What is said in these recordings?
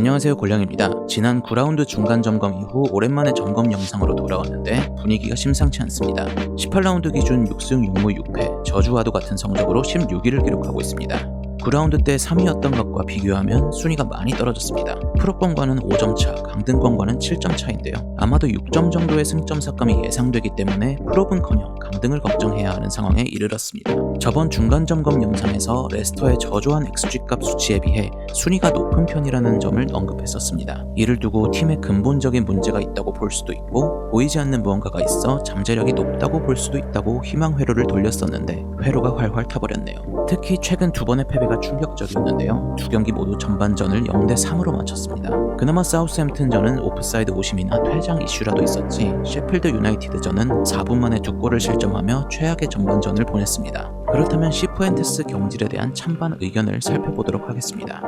안녕하세요, 골량입니다. 지난 9라운드 중간 점검 이후 오랜만에 점검 영상으로 돌아왔는데 분위기가 심상치 않습니다. 18라운드 기준 6승 6무 6패, 저주와도 같은 성적으로 16위를 기록하고 있습니다. 9라운드 때 3위였던 것과 비교하면 순위가 많이 떨어졌습니다. 프로권과는 5점 차, 강등권과는 7점 차인데요. 아마도 6점 정도의 승점 삭감이 예상되기 때문에 프로분커녕 강등을 걱정해야 하는 상황에 이르렀습니다. 저번 중간 점검 영상에서 레스터의 저조한 XG값 수치에 비해 순위가 높은 편이라는 점을 언급했었습니다. 이를 두고 팀에 근본적인 문제가 있다고 볼 수도 있고 보이지 않는 무언가가 있어 잠재력이 높다고 볼 수도 있다고 희망 회로를 돌렸었는데 회로가 활활 타버렸네요. 특히 최근 두 번의 패배가 충격적이었는데요. 두 경기 모두 전반전을 0대3으로 마쳤습니다. 그나마 사우스햄튼전은 오프사이드 오심이나 퇴장 이슈라도 있었지 셰필드 유나이티드전은 4분 만에 두 골을 실점하며 최악의 전반전을 보냈습니다. 그렇다면 시푸엔테스 경질에 대한 찬반 의견을 살펴보도록 하겠습니다.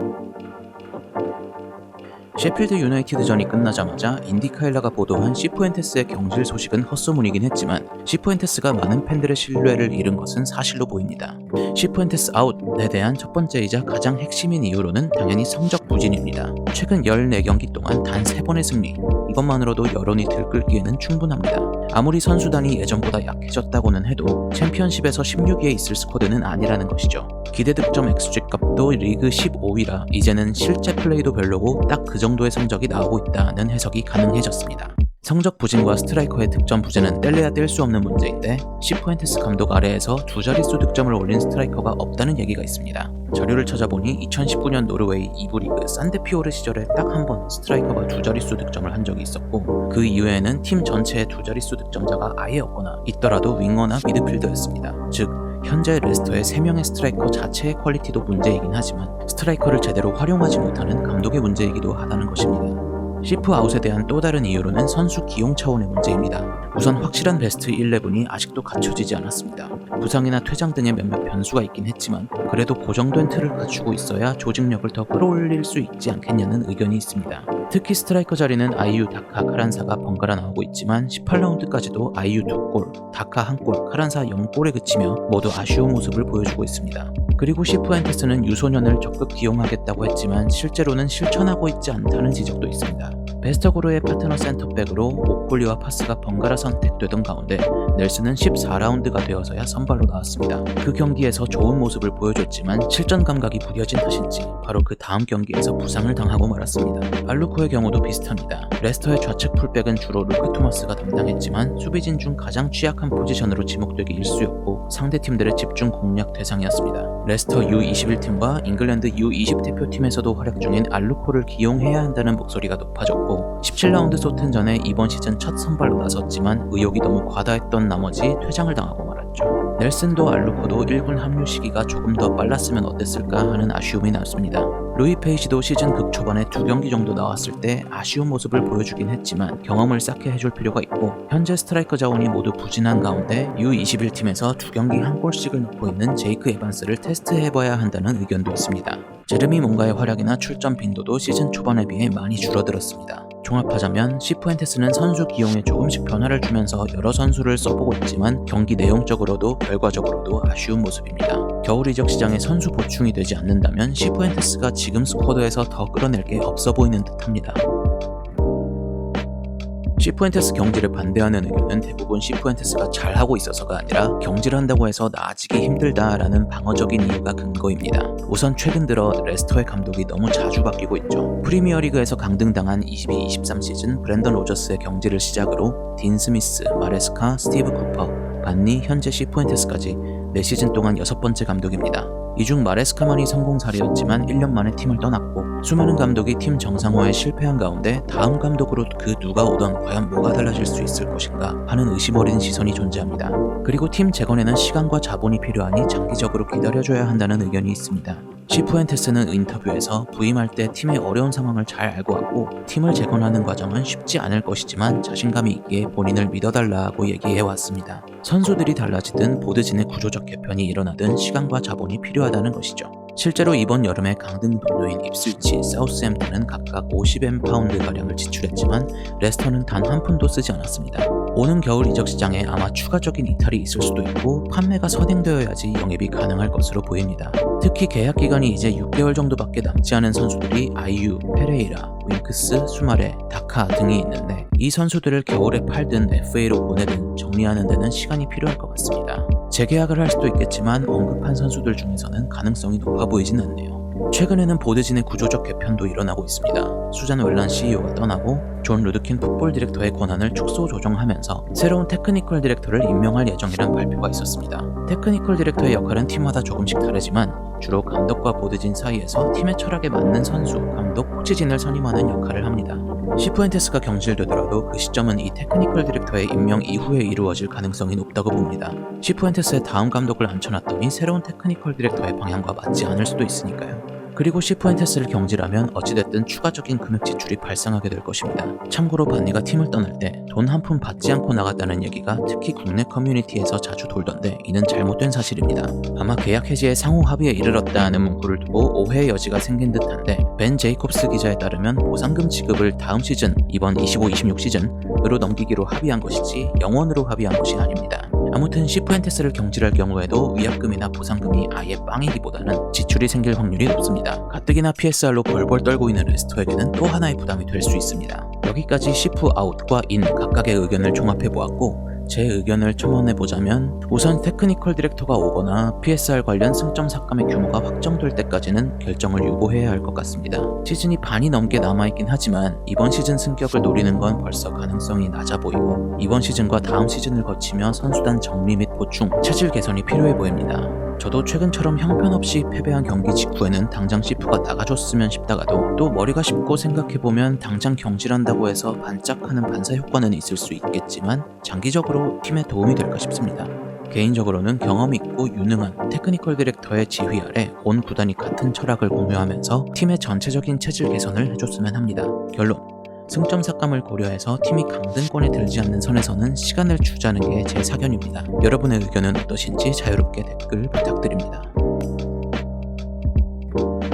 셰필드 유나이티드전이 끝나자마자 인디카일라가 보도한 시푸엔테스의 경질 소식은 헛소문이긴 했지만 시푸엔테스가 많은 팬들의 신뢰를 잃은 것은 사실로 보입니다. 시푸엔테스 아웃에 대한 첫 번째이자 가장 핵심인 이유로는 당연히 성적 부진입니다. 최근 14경기 동안 단 3번의 승리, 이것만으로도 여론이 들끓기에는 충분합니다. 아무리 선수단이 예전보다 약해졌다고는 해도 챔피언십에서 16위에 있을 스쿼드는 아니라는 것이죠. 기대 득점 XG 값도 리그 15위라 이제는 실제 플레이도 별로고 딱 그 정도의 성적이 나오고 있다는 해석이 가능해졌습니다. 성적 부진과 스트라이커의 득점 부재는 뗄래야 뗄 수 없는 문제인데 시푸엔테스 감독 아래에서 두 자릿수 득점을 올린 스트라이커가 없다는 얘기가 있습니다. 자료를 찾아보니 2019년 노르웨이 2부 리그 산데피오르 시절에 딱 한 번 스트라이커가 두 자릿수 득점을 한 적이 있었고 그 이후에는 팀 전체의 두 자릿수 득점자가 아예 없거나 있더라도 윙어나 미드필더였습니다. 즉 현재 레스터의 3명의 스트라이커 자체의 퀄리티도 문제이긴 하지만 스트라이커를 제대로 활용하지 못하는 감독의 문제이기도 하다는 것입니다. 시프 아웃에 대한 또 다른 이유로는 선수 기용 차원의 문제입니다. 우선 확실한 베스트 11이 아직도 갖춰지지 않았습니다. 부상이나 퇴장 등의 몇몇 변수가 있긴 했지만 그래도 고정된 틀을 갖추고 있어야 조직력을 더 끌어올릴 수 있지 않겠냐는 의견이 있습니다. 특히 스트라이커 자리는 아이유, 다카, 카란사가 번갈아 나오고 있지만 18라운드까지도 아이유 2골, 다카 1골, 카란사 0골에 그치며 모두 아쉬운 모습을 보여주고 있습니다. 그리고 시푸엔테스는 유소년을 적극 기용하겠다고 했지만 실제로는 실천하고 있지 않다는 지적도 있습니다. 베스터고르의 파트너 센터백으로 오콜리와 파스가 번갈아 선택되던 가운데 넬슨은 14라운드가 되어서야 선발로 나왔습니다. 그 경기에서 좋은 모습을 보여줬지만 실전 감각이 무뎌진 탓인지 바로 그 다음 경기에서 부상을 당하고 말았습니다. 알루코의 경우도 비슷합니다. 레스터의 좌측 풀백은 주로 루크 토마스가 담당했지만 수비진 중 가장 취약한 포지션으로 지목되기 일쑤였고 상대팀들의 집중 공략 대상이었습니다. 레스터 U21팀과 잉글랜드 U20 대표팀에서도 활약 중인 알루코를 기용해야 한다는 목소리가 높아졌고 17라운드 소튼전에 이번 시즌 첫 선발로 나섰지만 의욕이 너무 과다했던 나머지 퇴장을 당하고 말았죠. 넬슨도 알루코도 1군 합류 시기가 조금 더 빨랐으면 어땠을까 하는 아쉬움이 남습니다. 루이 페이지도 시즌 극초반에 2경기 정도 나왔을 때 아쉬운 모습을 보여주긴 했지만 경험을 쌓게 해줄 필요가 있고 현재 스트라이커 자원이 모두 부진한 가운데 U21팀에서 2경기 1골씩을 넣고 있는 제이크 에반스를 테스트해봐야 한다는 의견도 있습니다. 제르미 몽가의 활약이나 출전 빈도도 시즌 초반에 비해 많이 줄어들었습니다. 종합하자면 시푸엔테스는 선수 기용에 조금씩 변화를 주면서 여러 선수를 써보고 있지만 경기 내용적으로도 결과적으로도 아쉬운 모습입니다. 겨울 이적 시장에 선수 보충이 되지 않는다면 시푸엔테스가 지금 스쿼드에서 더 끌어낼 게 없어 보이는 듯합니다. 시푸엔테스 경질을 반대하는 의견은 대부분 시푸엔테스가 잘하고 있어서가 아니라 경질한다고 해서 나아지기 힘들다라는 방어적인 이유가 근거입니다. 우선 최근 들어 레스터의 감독이 너무 자주 바뀌고 있죠. 프리미어리그에서 강등당한 22-23 시즌 브랜던 로저스의 경질을 시작으로 딘 스미스, 마레스카, 스티브 쿠퍼, 반니, 현재 시푸엔테스까지 4시즌 동안 6번째 감독입니다. 이 중 마레스카만이 성공 사례였지만 1년 만에 팀을 떠났고 수많은 감독이 팀 정상화에 실패한 가운데 다음 감독으로 그 누가 오던 과연 뭐가 달라질 수 있을 것인가 하는 의심 어린 시선이 존재합니다. 그리고 팀 재건에는 시간과 자본이 필요하니 장기적으로 기다려줘야 한다는 의견이 있습니다. 시푸엔테스는 인터뷰에서 부임할 때 팀의 어려운 상황을 잘 알고 왔고 팀을 재건하는 과정은 쉽지 않을 것이지만 자신감이 있기에 본인을 믿어달라고 얘기해왔습니다. 선수들이 달라지든 보드진의 구조적 개편이 일어나든 시간과 자본이 필요하다는 것이죠. 실제로 이번 여름에 강등 동료인 입스위치, 사우스햄튼은 각각 50M/가량을 지출했지만 레스터는 단 한 푼도 쓰지 않았습니다. 오는 겨울 이적 시장에 아마 추가적인 이탈이 있을 수도 있고 판매가 선행되어야지 영입이 가능할 것으로 보입니다. 특히 계약 기간이 이제 6개월 정도밖에 남지 않은 선수들이 아이유, 페레이라, 윙크스, 수마레, 다카 등이 있는데 이 선수들을 겨울에 팔든 FA로 보내든 정리하는 데는 시간이 필요할 것 같습니다. 재계약을 할 수도 있겠지만 언급한 선수들 중에서는 가능성이 높아 보이진 않네요. 최근에는 보드진의 구조적 개편도 일어나고 있습니다. 수잔 웰런 CEO가 떠나고 존 루드킨 풋볼 디렉터의 권한을 축소 조정하면서 새로운 테크니컬 디렉터를 임명할 예정이란 발표가 있었습니다. 테크니컬 디렉터의 역할은 팀마다 조금씩 다르지만 주로 감독과 보드진 사이에서 팀의 철학에 맞는 선수, 감독, 코치진을 선임하는 역할을 합니다. 시푸엔테스가 경질되더라도 그 시점은 이 테크니컬 디렉터의 임명 이후에 이루어질 가능성이 높다고 봅니다. 시푸엔테스의 다음 감독을 앉혀놨더니 새로운 테크니컬 디렉터의 방향과 맞지 않을 수도 있으니까요. 그리고 시푸엔테스를 경질하면 어찌됐든 추가적인 금액 지출이 발생하게 될 것입니다. 참고로 반니가 팀을 떠날 때 돈 한 푼 받지 않고 나갔다는 얘기가 특히 국내 커뮤니티에서 자주 돌던데 이는 잘못된 사실입니다. 아마 계약 해지에 상호 합의에 이르렀다는 문구를 두고 오해의 여지가 생긴 듯한데 벤 제이콥스 기자에 따르면 보상금 지급을 다음 시즌, 이번 25-26 시즌으로 넘기기로 합의한 것이지 영원으로 합의한 것이 아닙니다. 아무튼 시푸엔테스를 경질할 경우에도 위약금이나 보상금이 아예 빵이기보다는 지출이 생길 확률이 높습니다. 가뜩이나 PSR로 벌벌 떨고 있는 레스터에게는 또 하나의 부담이 될 수 있습니다. 여기까지 시프 아웃과 인 각각의 의견을 종합해보았고 제 의견을 첨언해보자면 우선 테크니컬 디렉터가 오거나 PSR 관련 승점 삭감의 규모가 확정될 때까지는 결정을 유보해야 할 것 같습니다. 시즌이 반이 넘게 남아있긴 하지만 이번 시즌 승격을 노리는 건 벌써 가능성이 낮아 보이고 이번 시즌과 다음 시즌을 거치며 선수단 정리 및 보충, 체질 개선이 필요해 보입니다. 저도 최근처럼 형편없이 패배한 경기 직후에는 당장 시프가 나가줬으면 싶다가도 또 머리가 쉽고 생각해보면 당장 경질한다고 해서 반짝하는 반사 효과는 있을 수 있겠지만 장기적으로 팀에 도움이 될까 싶습니다. 개인적으로는 경험 있고 유능한 테크니컬 디렉터의 지휘 아래 온 구단이 같은 철학을 공유하면서 팀의 전체적인 체질 개선을 해줬으면 합니다. 결론. 승점 삭감을 고려해서 팀이 강등권에 들지 않는 선에서는 시간을 주자는 게 제 사견입니다. 여러분의 의견은 어떠신지 자유롭게 댓글 부탁드립니다.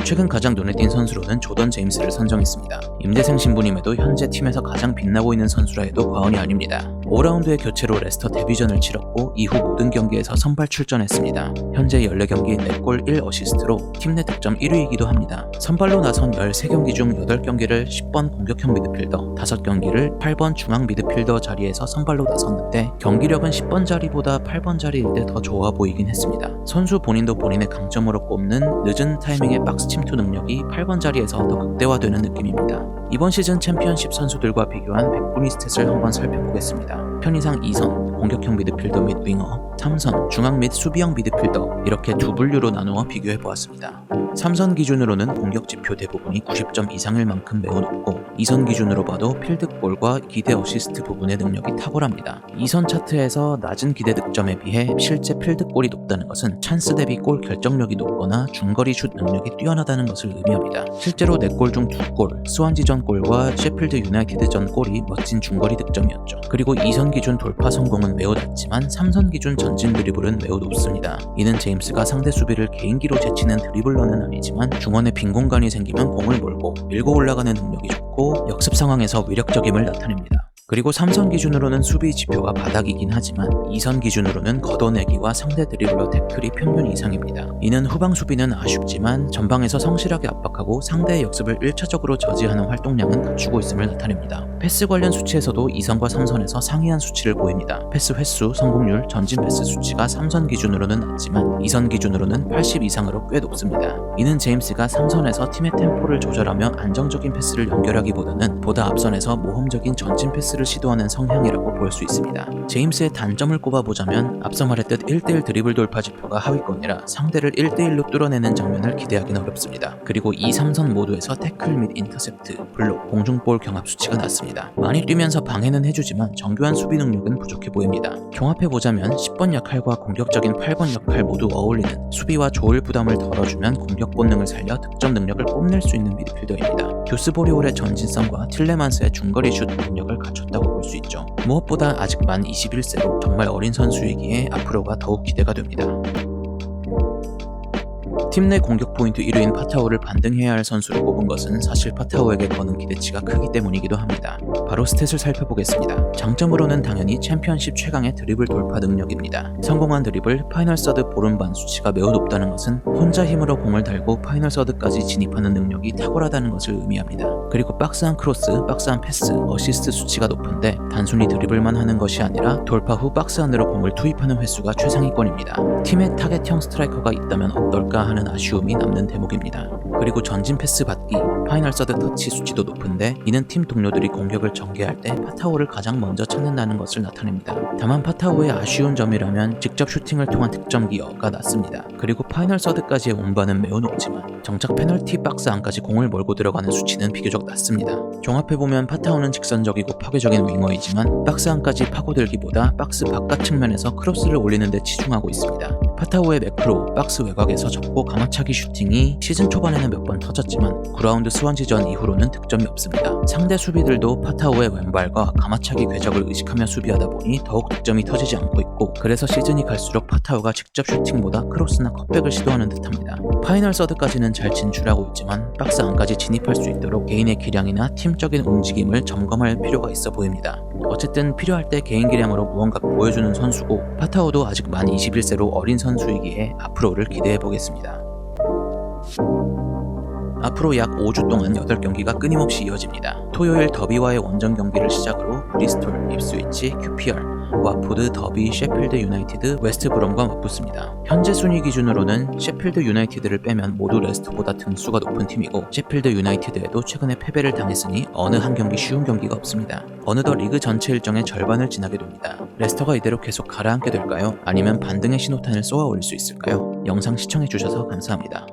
최근 가장 눈에 띈 선수로는 조던 제임스를 선정했습니다. 임대생 신분임에도 현재 팀에서 가장 빛나고 있는 선수라 해도 과언이 아닙니다. 5라운드의 교체로 레스터 데뷔전을 치렀고 이후 모든 경기에서 선발 출전했습니다. 현재 14경기 4골 1어시스트로 팀 내 득점 1위이기도 합니다. 선발로 나선 13경기 중 8경기를 10번 공격형 미드필더, 5경기를 8번 중앙 미드필더 자리에서 선발로 나섰는데 경기력은 10번 자리보다 8번 자리일 때 더 좋아 보이긴 했습니다. 선수 본인도 본인의 강점으로 꼽는 늦은 타이밍의 박스 침투 능력이 8번 자리에서 더 극대화되는 느낌입니다. 이번 시즌 챔피언십 선수들과 비교한 100분위 스탯을 한번 살펴보겠습니다. 편의상 2선, 공격형 미드필더 및 윙어, 3선, 중앙 및 수비형 미드필더 이렇게 두 분류로 나누어 비교해보았습니다. 3선 기준으로는 공격 지표 대부분이 90점 이상일 만큼 매우 높고 2선 기준으로 봐도 필드골과 기대 어시스트 부분의 능력이 탁월합니다. 2선 차트에서 낮은 기대 득점에 비해 실제 필드골이 높다는 것은 찬스 대비 골 결정력이 높거나 중거리 슛 능력이 뛰어나다는 것을 의미합니다. 실제로 4골 중 2골, 스완지전 골과 셰필드 유나이티드전 골이 멋진 중거리 득점이었죠. 그리고 2선 기준 돌파 성공은 매우 낮지만 3선 기준 전진 드리블은 매우 높습니다. 이는 제임스가 상대 수비를 개인기로 제치는 드리블러는 아니지만 중원에 빈 공간이 생기면 공을 몰고 밀고 올라가는 능력이 좋고 역습 상황에서 위력적임을 나타냅니다. 그리고 3선 기준으로는 수비 지표가 바닥이긴 하지만 2선 기준으로는 걷어내기와 상대 드리블러 태클이 평균 이상입니다. 이는 후방 수비는 아쉽지만 전방에서 성실하게 압박하고 상대의 역습을 1차적으로 저지하는 활동량은 갖추고 있음을 나타냅니다. 패스 관련 수치에서도 2선과 3선에서 상이한 수치를 보입니다. 패스 횟수, 성공률, 전진 패스 수치가 3선 기준으로는 낮지만 2선 기준으로는 80 이상으로 꽤 높습니다. 이는 제임스가 3선에서 팀의 템포를 조절하며 안정적인 패스를 연결하기보다는 보다 앞선에서 모험적인 전진 패스를 시도하는 성향이라고 볼 수 있습니다. 제임스의 단점을 꼽아보자면 앞서 말했듯 1대1 드리블 돌파 지표가 하위권이라 상대를 1대1로 뚫어내는 장면을 기대하기는 어렵습니다. 그리고 2, 3선 모두에서 태클 및 인터셉트, 블록, 공중볼 경합 수치가 낮습니다. 많이 뛰면서 방해는 해주지만 정교한 수비 능력은 부족해 보입니다. 종합해보자면 10번 역할과 공격적인 8번 역할 모두 어울리는 수비와 조을 부담을 덜어주면 공격 본능을 살려 득점 능력을 뽐낼 수 있는 미드필더입니다. 듀스 보리올의 전진성과 틸레만스의 중거리 슛 능력을 갖췄다고 볼 수 있죠. 무엇보다 아직 만 21세로 정말 어린 선수이기에 앞으로가 더욱 기대가 됩니다. 팀 내 공격 포인트 1위인 파타오를 반등해야 할 선수로 꼽은 것은 사실 파타오에게 거는 기대치가 크기 때문이기도 합니다. 바로 스탯을 살펴보겠습니다. 장점으로는 당연히 챔피언십 최강의 드리블 돌파 능력입니다. 성공한 드리블, 파이널 서드 보름반 수치가 매우 높다는 것은 혼자 힘으로 공을 달고 파이널 서드까지 진입하는 능력이 탁월하다는 것을 의미합니다. 그리고 박스한 크로스, 박스한 패스, 어시스트 수치가 높은데 단순히 드리블만 하는 것이 아니라 돌파 후 박스 안으로 공을 투입하는 횟수가 최상위권입니다. 팀에 타겟형 스트라이커가 있다면 어떨까 하는 아쉬움이 남는 대목입니다. 그리고 전진 패스 받기, 파이널 서드 터치 수치도 높은데 이는 팀 동료들이 공격을 전개할 때 파타오를 가장 먼저 찾는다는 것을 나타냅니다. 다만 파타오의 아쉬운 점이라면 직접 슈팅을 통한 득점 기여가 낮습니다. 그리고 파이널 서드까지의 운반은 매우 높지만 정작 페널티 박스 안까지 공을 몰고 들어가는 수치는 비교적 낮습니다. 종합해보면 파타오는 직선적이고 파괴적인 윙어이지만 박스 안까지 파고들기보다 박스 바깥 측면에서 크로스를 올리는 데 치중하고 있습니다. 파타오의 매크로, 박스 외곽에서 접고 가마차기 슈팅이 시즌 초반에는 몇 번 터졌지만 9라운드 스완지전 이후로는 득점이 없습니다. 상대 수비들도 파타오의 왼발과 가마차기 궤적을 의식하며 수비하다 보니 더욱 득점이 터지지 않고 있고, 그래서 시즌이 갈수록 파타오가 직접 슈팅보다 크로스나 컷백을 시도하는 듯합니다. 파이널 서드까지는 잘 진출하고 있지만 박스 안까지 진입할 수 있도록 개인의 기량이나 팀적인 움직임을 점검할 필요가 있어 보입니다. 어쨌든 필요할 때 개인 기량으로 무언가 보여주는 선수고, 파타오도 아직 만 21세로 어린 선수이기에 앞으로를 기대해보겠습니다. 앞으로 약 5주 동안 8경기가 끊임없이 이어집니다. 토요일 더비와의 원정 경기를 시작으로 브리스톨, 입스위치, QPR, 와포드, 더비, 셰필드 유나이티드, 웨스트브럼과 맞붙습니다. 현재 순위 기준으로는 셰필드 유나이티드를 빼면 모두 레스터보다 등수가 높은 팀이고, 셰필드 유나이티드에도 최근에 패배를 당했으니 어느 한 경기 쉬운 경기가 없습니다. 어느덧 리그 전체 일정의 절반을 지나게 됩니다. 레스터가 이대로 계속 가라앉게 될까요? 아니면 반등의 신호탄을 쏘아 올릴 수 있을까요? 영상 시청해주셔서 감사합니다.